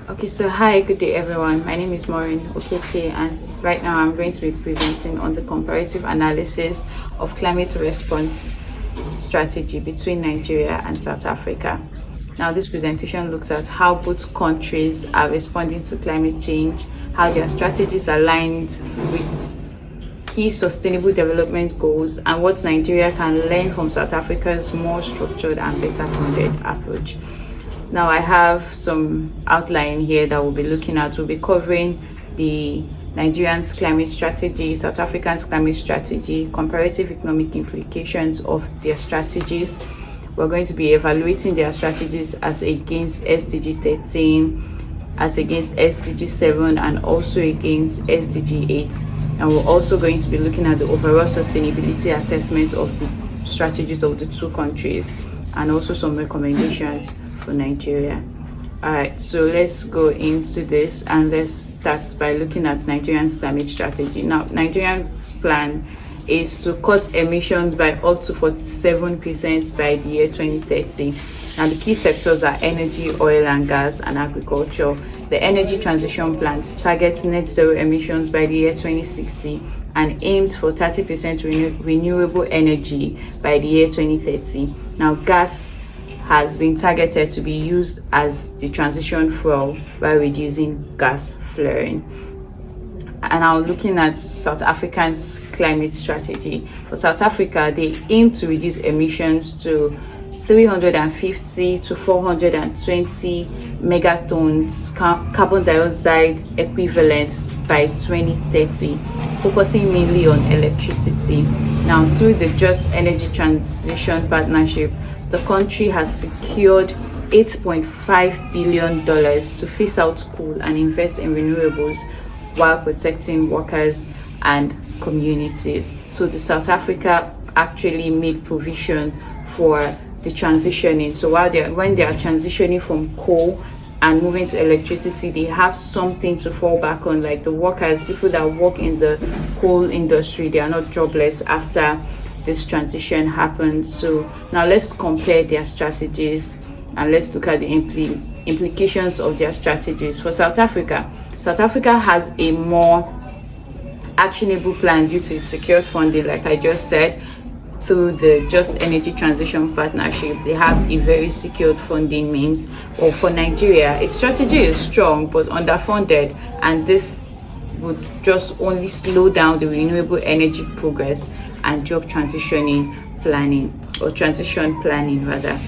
Okay, so hi, good day everyone. My name is Maureen Okeke, and right now I'm going to be presenting on the comparative analysis of climate response strategy between Nigeria and South Africa. Now, this presentation looks at how both countries are responding to climate change, how their strategies are aligned with key sustainable development goals, and what Nigeria can learn from South Africa's more structured and better funded approach. Now I have some outline here that we'll be looking at. We'll be covering the Nigerian's climate strategy, South Africa's climate strategy, comparative economic implications of their strategies. We're going to be evaluating their strategies as against SDG 13, as against SDG 7, and also against SDG 8. And we're also going to be looking at the overall sustainability assessments of the strategies of the two countries, and also some recommendations for Nigeria. Alright, so let's go into this, and let's start by looking at Nigerian's climate strategy. Now, Nigerian's plan is to cut emissions by up to 47% by the year 2030. Now, the key sectors are energy, oil and gas, and agriculture. The energy transition plan targets net zero emissions by the year 2060 and aims for 30% renewable energy by the year 2030. Now, gas has been targeted to be used as the transition fuel while reducing gas flaring. And now looking at South Africa's climate strategy. For South Africa, they aim to reduce emissions to 350 to 420 megatons carbon dioxide equivalent by 2030, focusing mainly on electricity. Now, through the Just Energy Transition Partnership, the country has secured $8.5 billion to phase out coal and invest in renewables while protecting workers and communities. So the South Africa actually made provision for the transitioning. So when they are transitioning from coal and moving to electricity, they have something to fall back on. Like the workers, people that work in the coal industry, they are not jobless after this transition happens. So now let's compare their strategies and let's look at the implications of their strategies. For South Africa has a more actionable plan due to its secured funding, like I just said. Through the Just Energy Transition Partnership, they have a very secured funding means. Or for Nigeria, its strategy is strong but underfunded, and this would just only slow down the renewable energy progress and job transition planning rather.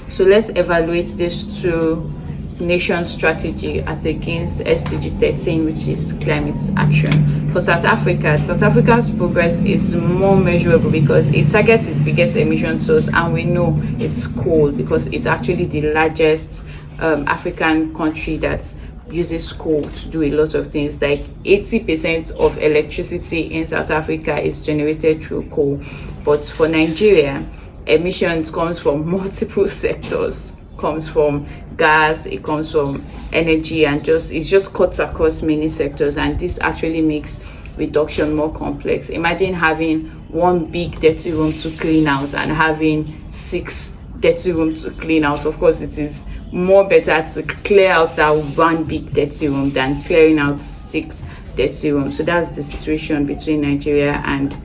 So let's evaluate this two nation strategy as against SDG 13, which is climate action. For South Africa's progress is more measurable because it targets its biggest emission source, and we know it's coal because it's actually the largest African country that uses coal to do a lot of things. Like 80% of electricity in South Africa is generated through coal. But for Nigeria, emissions comes from multiple sectors. Comes from gas, it comes from energy, and it just cuts across many sectors, and this actually makes reduction more complex. Imagine having one big dirty room to clean out and having 6 dirty rooms to clean out. Of course, it is more better to clear out that one big dirty room than clearing out 6 dirty rooms. So that's the situation between Nigeria and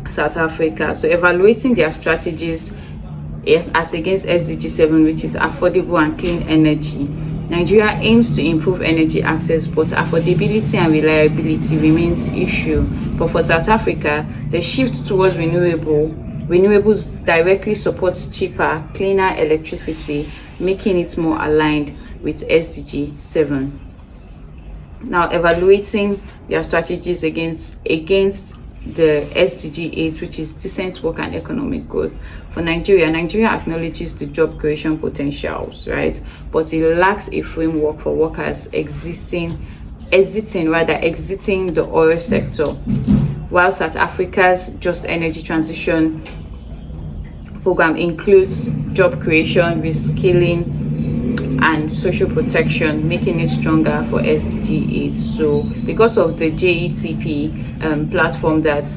South Africa. So evaluating their strategies as against SDG 7, which is affordable and clean energy. Nigeria aims to improve energy access, but affordability and reliability remains issue. But for South Africa, the shift towards renewables directly supports cheaper, cleaner electricity, making it more aligned with SDG 7. Now, evaluating their strategies against the SDG 8, which is decent work and economic growth. For Nigeria acknowledges the job creation potentials, right? But it lacks a framework for workers exiting the oil sector. While South Africa's Just Energy Transition program includes job creation, reskilling, and social protection, making it stronger for SDG 8. So because of the JETP platform that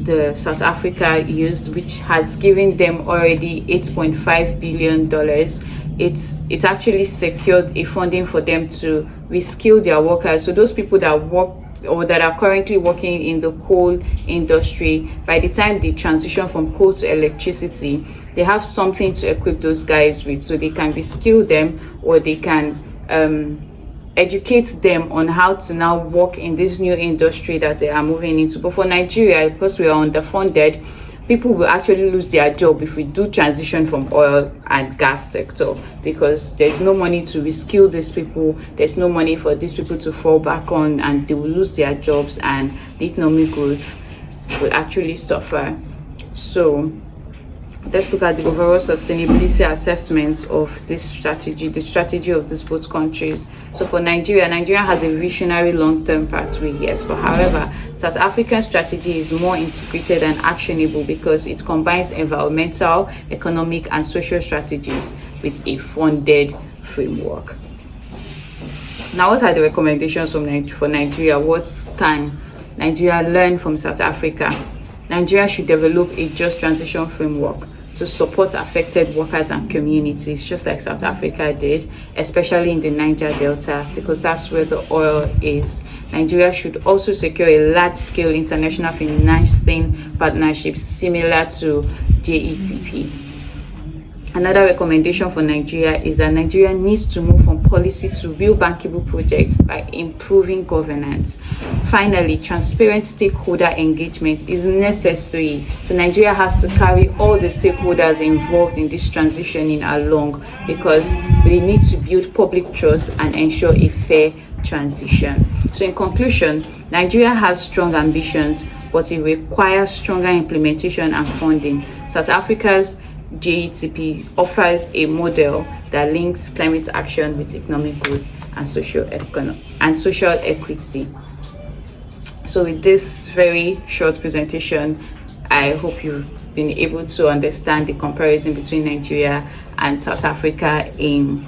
the South Africa used, which has given them already $8.5 billion. It's actually secured a funding for them to reskill their workers. So those people that work or that are currently working in the coal industry, by the time they transition from coal to electricity, they have something to equip those guys with, so they can reskill them, or they can educate them on how to now work in this new industry that they are moving into. But for Nigeria, because we are underfunded, people will actually lose their job if we do transition from oil and gas sector, because there's no money to reskill these people, there's no money for these people to fall back on, and they will lose their jobs and the economic growth will actually suffer. So let's look at the overall sustainability assessment of this strategy, the strategy of these both countries. So for Nigeria has a visionary long-term pathway, yes, but however, South African strategy is more integrated and actionable because it combines environmental, economic, and social strategies with a funded framework. Now, what are the recommendations for Nigeria? What can Nigeria learn from South Africa? Nigeria should develop a just transition framework to support affected workers and communities, just like South Africa did, especially in the Niger Delta, because that's where the oil is. Nigeria should also secure a large-scale international financing partnership similar to JETP. Another recommendation for Nigeria is that Nigeria needs to move from policy to real bankable projects by improving governance. Finally, transparent stakeholder engagement is necessary. So Nigeria has to carry all the stakeholders involved in this transitioning along, because we need to build public trust and ensure a fair transition. So in conclusion, Nigeria has strong ambitions, but it requires stronger implementation and funding. South Africa's JETP offers a model that links climate action with economic growth and social equity. So with this very short presentation, I hope you've been able to understand the comparison between Nigeria and South Africa in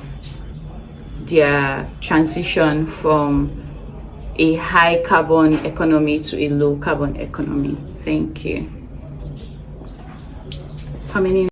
their transition from a high carbon economy to a low carbon economy. Thank you. How many